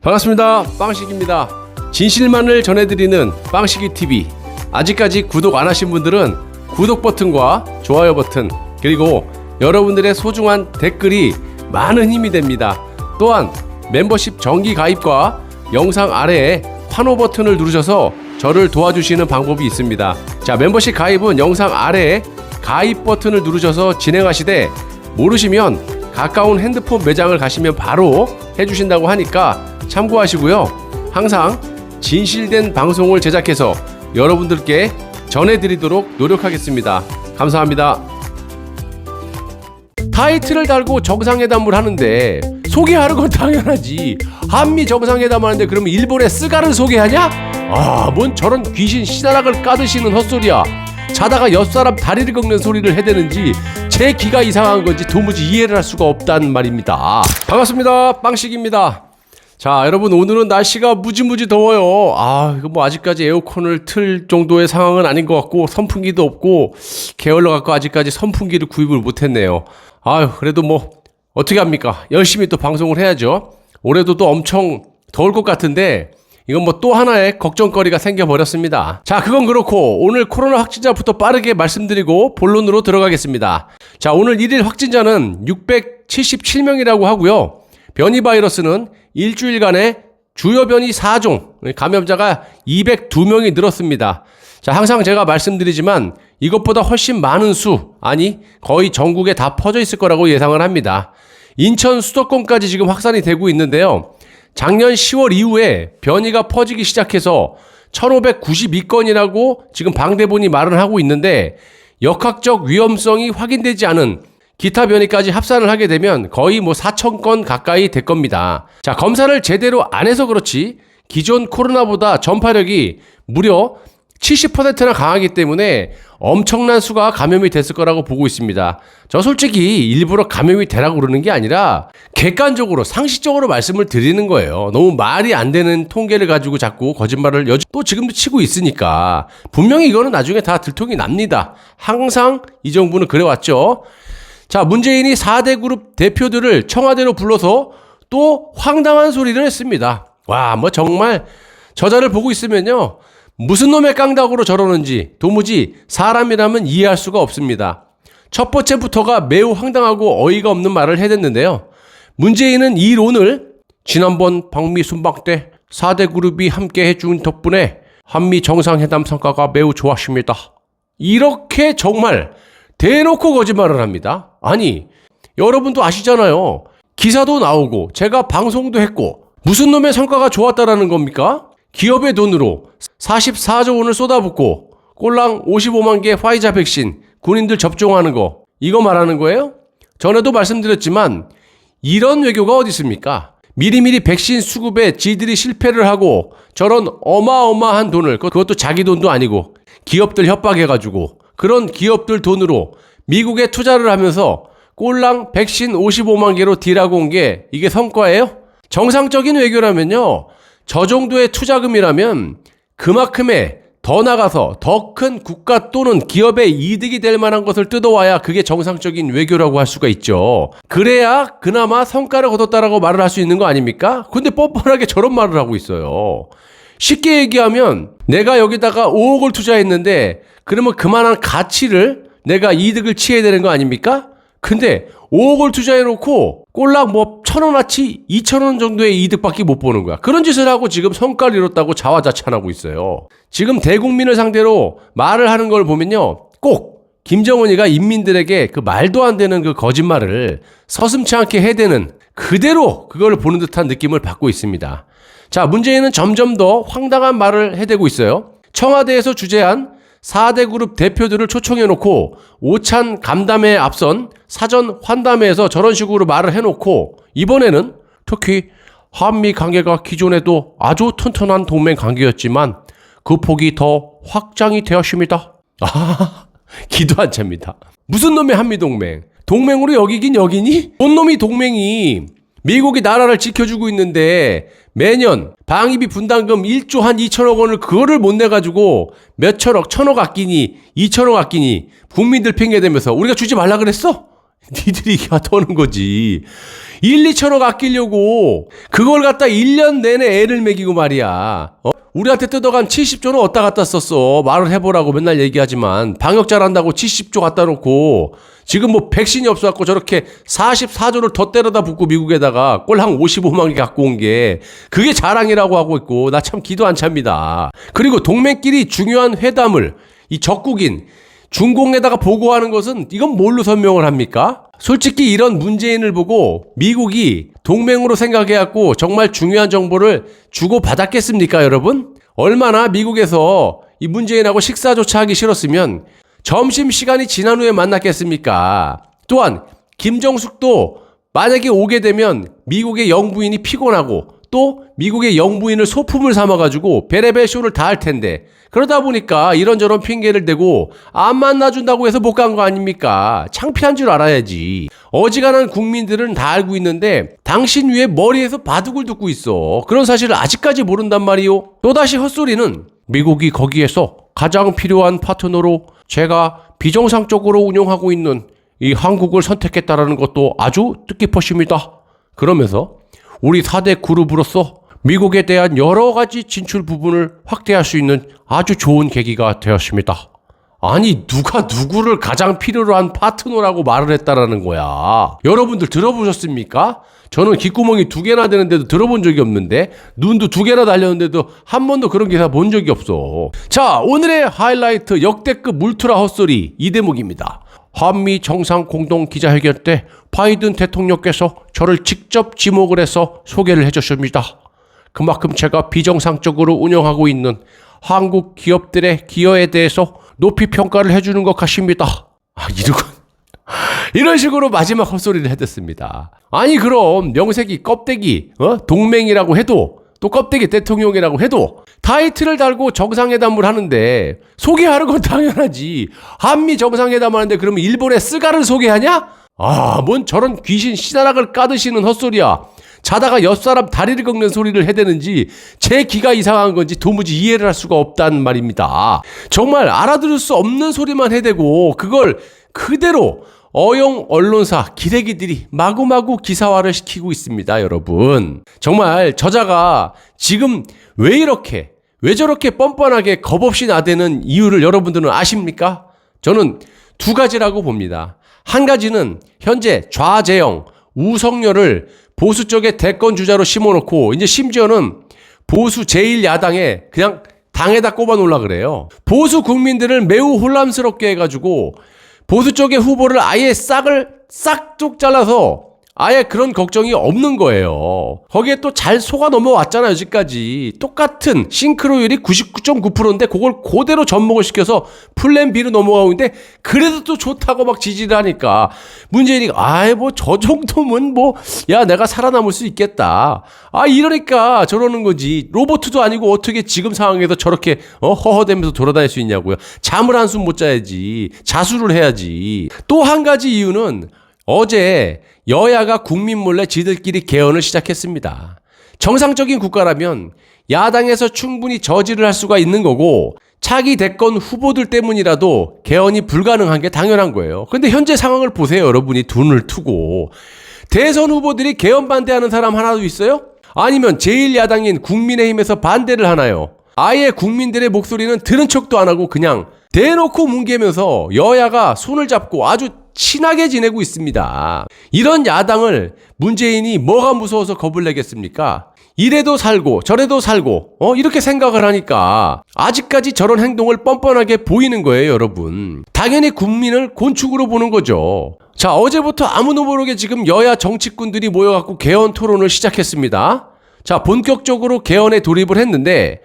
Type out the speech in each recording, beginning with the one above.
반갑습니다. 빵식입니다. 진실만을 전해드리는 빵식이TV. 아직까지 구독 안 하신 분들은 구독 버튼과 좋아요 버튼, 그리고 여러분들의 소중한 댓글이 많은 힘이 됩니다. 또한 멤버십 정기 가입과 영상 아래에 환호 버튼을 누르셔서 저를 도와주시는 방법이 있습니다. 자, 멤버십 가입은 영상 아래에 가입 버튼을 누르셔서 진행하시되, 모르시면 가까운 핸드폰 매장을 가시면 바로 해주신다고 하니까 참고하시고요. 항상 진실된 방송을 제작해서 여러분들께 전해드리도록 노력하겠습니다. 감사합니다. 타이틀을 달고 정상회담을 하는데 소개하는 건 당연하지. 한미 정상회담 하는데 그러면 일본의 스가를 소개하냐? 뭔 저런 귀신 씨다락을 까드시는 헛소리야. 자다가 옆사람 다리를 긁는 소리를 해대는지 제 귀가 이상한 건지 도무지 이해를 할 수가 없단 말입니다. 반갑습니다. 빵식입니다. 자, 여러분, 오늘은 날씨가 무지무지 더워요. 이거 뭐 아직까지 에어컨을 틀 정도의 상황은 아닌 것 같고, 선풍기도 없고 게을러 갖고 아직까지 선풍기를 구입을 못했네요. 그래도 뭐 어떻게 합니까? 열심히 또 방송을 해야죠. 올해도 또 엄청 더울 것 같은데 이건 뭐 또 하나의 걱정거리가 생겨버렸습니다. 자, 그건 그렇고 오늘 코로나 확진자부터 빠르게 말씀드리고 본론으로 들어가겠습니다. 자, 오늘 1일 확진자는 677명이라고 하고요. 변이 바이러스는 일주일간에 주요 변이 4종, 감염자가 202명이 늘었습니다. 자, 항상 제가 말씀드리지만 이것보다 훨씬 많은 수, 아니 거의 전국에 다 퍼져 있을 거라고 예상을 합니다. 인천 수도권까지 지금 확산이 되고 있는데요. 작년 10월 이후에 변이가 퍼지기 시작해서 1592건이라고 지금 방대본이 말을 하고 있는데, 역학적 위험성이 확인되지 않은 기타 변이까지 합산을 하게 되면 거의 뭐 4,000건 가까이 될 겁니다. 자, 검사를 제대로 안 해서 그렇지 기존 코로나보다 전파력이 무려 70%나 강하기 때문에 엄청난 수가 감염이 됐을 거라고 보고 있습니다. 저 솔직히 일부러 감염이 되라고 그러는 게 아니라 객관적으로 상식적으로 말씀을 드리는 거예요. 너무 말이 안 되는 통계를 가지고 자꾸 거짓말을 또 지금도 치고 있으니까 분명히 이거는 나중에 다 들통이 납니다. 항상 이 정부는 그래왔죠. 자, 문재인이 4대 그룹 대표들을 청와대로 불러서 또 황당한 소리를 했습니다. 뭐 정말 저자를 보고 있으면요, 무슨 놈의 깡다구로 저러는지 도무지 사람이라면 이해할 수가 없습니다. 첫 번째부터가 매우 황당하고 어이가 없는 말을 해댔는데요. 문재인은 이 론을 지난번 방미 순방 때 4대 그룹이 함께 해준 덕분에 한미 정상회담 성과가 매우 좋았습니다. 이렇게 정말 대놓고 거짓말을 합니다. 아니, 여러분도 아시잖아요. 기사도 나오고 제가 방송도 했고 무슨 놈의 성과가 좋았다라는 겁니까? 기업의 돈으로 44조 원을 쏟아붓고 꼴랑 55만 개 화이자 백신 군인들 접종하는 거, 이거 말하는 거예요? 전에도 말씀드렸지만 이런 외교가 어디 있습니까? 미리미리 백신 수급에 지들이 실패를 하고 저런 어마어마한 돈을, 그것도 자기 돈도 아니고 기업들 협박해가지고 그런 기업들 돈으로 미국에 투자를 하면서 꼴랑 백신 55만 개로 딜하고 온 게 이게 성과예요? 정상적인 외교라면요, 저 정도의 투자금이라면 그만큼의 더 나가서 더 큰 국가 또는 기업의 이득이 될 만한 것을 뜯어와야 그게 정상적인 외교라고 할 수가 있죠. 그래야 그나마 성과를 거뒀다라고 말을 할 수 있는 거 아닙니까? 근데 뻔뻔하게 저런 말을 하고 있어요. 쉽게 얘기하면 내가 여기다가 5억을 투자했는데 그러면 그만한 가치를 내가 이득을 취해야 되는 거 아닙니까? 근데 5억을 투자해놓고 꼴랑 뭐 1,000원어치 2,000원 정도의 이득밖에 못 보는 거야. 그런 짓을 하고 지금 성과를 이뤘다고 자화자찬하고 있어요. 지금 대국민을 상대로 말을 하는 걸 보면요, 꼭 김정은이가 인민들에게 그 말도 안 되는 그 거짓말을 서슴지 않게 해대는, 그대로 그걸 보는 듯한 느낌을 받고 있습니다. 자, 문재인은 점점 더 황당한 말을 해대고 있어요. 청와대에서 주재한 4대 그룹 대표들을 초청해놓고 오찬 간담회에 앞선 사전 환담회에서 저런 식으로 말을 해놓고, 이번에는 특히 한미 관계가 기존에도 아주 튼튼한 동맹 관계였지만 그 폭이 더 확장이 되었습니다. 기도 안 찹니다. 무슨 놈의 한미동맹? 동맹으로 여기긴 여기니? 뭔 놈이 동맹이 미국이 나라를 지켜주고 있는데 매년 방위비 분담금 1조 한 2천억 원을 그거를 못 내가지고 몇 천억, 천억 아끼니, 2천억 아끼니 국민들 핑계대면서 우리가 주지 말라 그랬어? 니들이 떠는 거지. 1, 2천억 아끼려고 그걸 갖다 1년 내내 애를 먹이고 말이야. 우리한테 뜯어간 70조는 어디다 갖다 썼어. 말을 해보라고 맨날 얘기하지만 방역 잘한다고 70조 갖다 놓고 지금 뭐 백신이 없어갖고 저렇게 44조를 더 때려다 붓고 미국에다가 꼴 한 55만 개 갖고 온 게 그게 자랑이라고 하고 있고 나 참 기도 안 찹니다. 그리고 동맹끼리 중요한 회담을 이 적국인 중공에다가 보고하는 것은 이건 뭘로 설명을 합니까? 솔직히 이런 문재인을 보고 미국이 동맹으로 생각해갖고 정말 중요한 정보를 주고받았겠습니까, 여러분? 얼마나 미국에서 이 문재인하고 식사조차 하기 싫었으면 점심시간이 지난 후에 만났겠습니까? 또한 김정숙도 만약에 오게 되면 미국의 영부인이 피곤하고 또 미국의 영부인을 소품을 삼아가지고 베레벨 쇼를 다 할 텐데 그러다 보니까 이런저런 핑계를 대고 안 만나준다고 해서 못 간 거 아닙니까? 창피한 줄 알아야지. 어지간한 국민들은 다 알고 있는데 당신 위에 머리에서 바둑을 두고 있어. 그런 사실을 아직까지 모른단 말이요. 또다시 헛소리는 미국이 거기에서 가장 필요한 파트너로 제가 비정상적으로 운영하고 있는 이 한국을 선택했다라는 것도 아주 뜻깊으십니다. 그러면서 우리 4대 그룹으로서 미국에 대한 여러 가지 진출 부분을 확대할 수 있는 아주 좋은 계기가 되었습니다. 아니 누가 누구를 가장 필요로 한 파트너라고 말을 했다라는 거야. 여러분들 들어보셨습니까? 저는 귓구멍이 2개나 되는데도 들어본 적이 없는데 눈도 2개나 달렸는데도 한 번도 그런 기사 본 적이 없어. 자, 오늘의 하이라이트 역대급 울트라 헛소리 이 대목입니다. 한미 정상 공동 기자회견 때 바이든 대통령께서 저를 직접 지목을 해서 소개를 해주셨습니다. 그만큼 제가 비정상적으로 운영하고 있는 한국 기업들의 기여에 대해서 높이 평가를 해주는 것 같습니다. 이런 식으로 마지막 헛소리를 해댔습니다. 아니 그럼 명색이 껍데기 동맹이라고 해도 또 껍데기 대통령이라고 해도 타이틀을 달고 정상회담을 하는데 소개하는 건 당연하지. 한미 정상회담 하는데 그러면 일본의 스가를 소개하냐? 뭔 저런 귀신 씨다락을 까드시는 헛소리야. 자다가 옆 사람 다리를 꺾는 소리를 해대는지 제 귀가 이상한 건지 도무지 이해를 할 수가 없단 말입니다. 정말 알아들을 수 없는 소리만 해대고 그걸 그대로 어용 언론사 기레기들이 마구마구 기사화를 시키고 있습니다, 여러분. 정말 저자가 지금 왜 저렇게 뻔뻔하게 겁없이 나대는 이유를 여러분들은 아십니까? 저는 2가지라고 봅니다. 한 가지는 현재 좌재형, 우석열을 보수 쪽에 대권 주자로 심어놓고 이제 심지어는 보수 제1야당에 그냥 당에다 꼽아 놓으려 그래요. 보수 국민들을 매우 혼란스럽게 해가지고 보수 쪽의 후보를 아예 싹둑 잘라서 아예 그런 걱정이 없는 거예요. 거기에 또 잘 속아 넘어왔잖아요, 여기까지. 똑같은 싱크로율이 99.9%인데 그걸 그대로 접목을 시켜서 플랜 B로 넘어가고 있는데 그래도 또 좋다고 막 지지를 하니까 문재인이 뭐 저 정도면 야 내가 살아남을 수 있겠다. 이러니까 저러는 거지. 로봇도 아니고 어떻게 지금 상황에서 저렇게 허허대면서 돌아다닐 수 있냐고요. 잠을 한숨 못 자야지. 자수를 해야지. 또 한 가지 이유는 어제 여야가 국민 몰래 지들끼리 개헌을 시작했습니다. 정상적인 국가라면 야당에서 충분히 저지를 할 수가 있는 거고 차기 대권 후보들 때문이라도 개헌이 불가능한 게 당연한 거예요. 그런데 현재 상황을 보세요, 여러분이 눈을 트고. 대선 후보들이 개헌 반대하는 사람 하나도 있어요? 아니면 제1야당인 국민의힘에서 반대를 하나요? 아예 국민들의 목소리는 들은 척도 안 하고 그냥 대놓고 뭉개면서 여야가 손을 잡고 아주 친하게 지내고 있습니다. 이런 야당을 문재인이 뭐가 무서워서 겁을 내겠습니까? 이래도 살고 저래도 살고 이렇게 생각을 하니까 아직까지 저런 행동을 뻔뻔하게 보이는 거예요, 여러분. 당연히 국민을 곤충으로 보는 거죠. 자, 어제부터 아무도 모르게 지금 여야 정치꾼들이 모여갖고 개헌 토론을 시작했습니다. 자, 본격적으로 개헌에 돌입을 했는데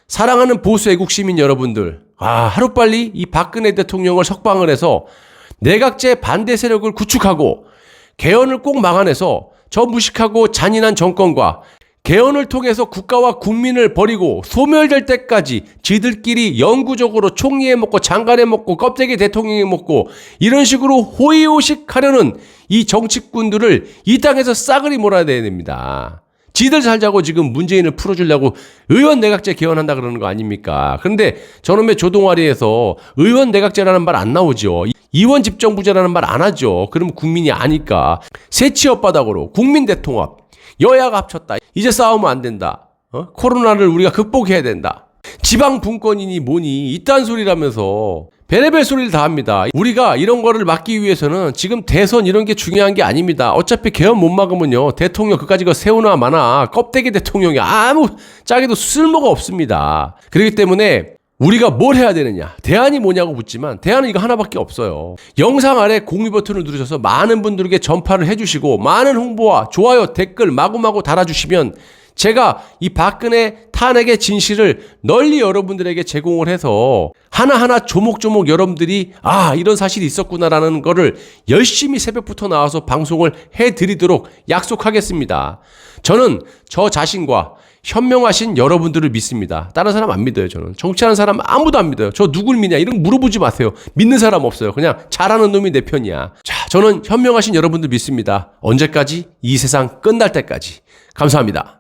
사랑하는 보수 애국 시민 여러분들, 하루빨리 이 박근혜 대통령을 석방을 해서 내각제 반대 세력을 구축하고 개헌을 꼭 막아내서 저 무식하고 잔인한 정권과 개헌을 통해서 국가와 국민을 버리고 소멸될 때까지 지들끼리 영구적으로 총리에 먹고 장관에 먹고 껍데기 대통령에 먹고 이런 식으로 호의호식하려는 이 정치꾼들을 이 땅에서 싸그리 몰아내야 됩니다. 지들 살자고 지금 문재인을 풀어주려고 의원 내각제 개헌한다 그러는 거 아닙니까? 그런데 저놈의 조동아리에서 의원 내각제라는 말 안 나오죠. 이원 집정부제라는 말 안 하죠. 그럼 국민이 아니까. 새치 엇바닥으로 국민 대통합, 여야가 합쳤다. 이제 싸우면 안 된다. 코로나를 우리가 극복해야 된다. 지방 분권이니 뭐니 이딴 소리라면서 별의별 소리를 다 합니다. 우리가 이런 거를 막기 위해서는 지금 대선 이런 게 중요한 게 아닙니다. 어차피 개헌 못 막으면요. 대통령 그까짓 거 세우나 마나 껍데기 대통령이 아무 짝에도 쓸모가 없습니다. 그렇기 때문에 우리가 뭘 해야 되느냐? 대안이 뭐냐고 묻지만 대안은 이거 하나밖에 없어요. 영상 아래 공유 버튼을 누르셔서 많은 분들에게 전파를 해주시고 많은 홍보와 좋아요, 댓글 마구마구 달아주시면 제가 이 박근혜 탄핵의 진실을 널리 여러분들에게 제공을 해서 하나하나 조목조목 여러분들이 이런 사실이 있었구나라는 거를 열심히 새벽부터 나와서 방송을 해드리도록 약속하겠습니다. 저는 저 자신과 현명하신 여러분들을 믿습니다. 다른 사람 안 믿어요. 저는 정치하는 사람 아무도 안 믿어요. 저 누굴 믿냐 이런 거 물어보지 마세요. 믿는 사람 없어요. 그냥 잘하는 놈이 내 편이야. 자, 저는 현명하신 여러분들 믿습니다. 언제까지? 이 세상 끝날 때까지. 감사합니다.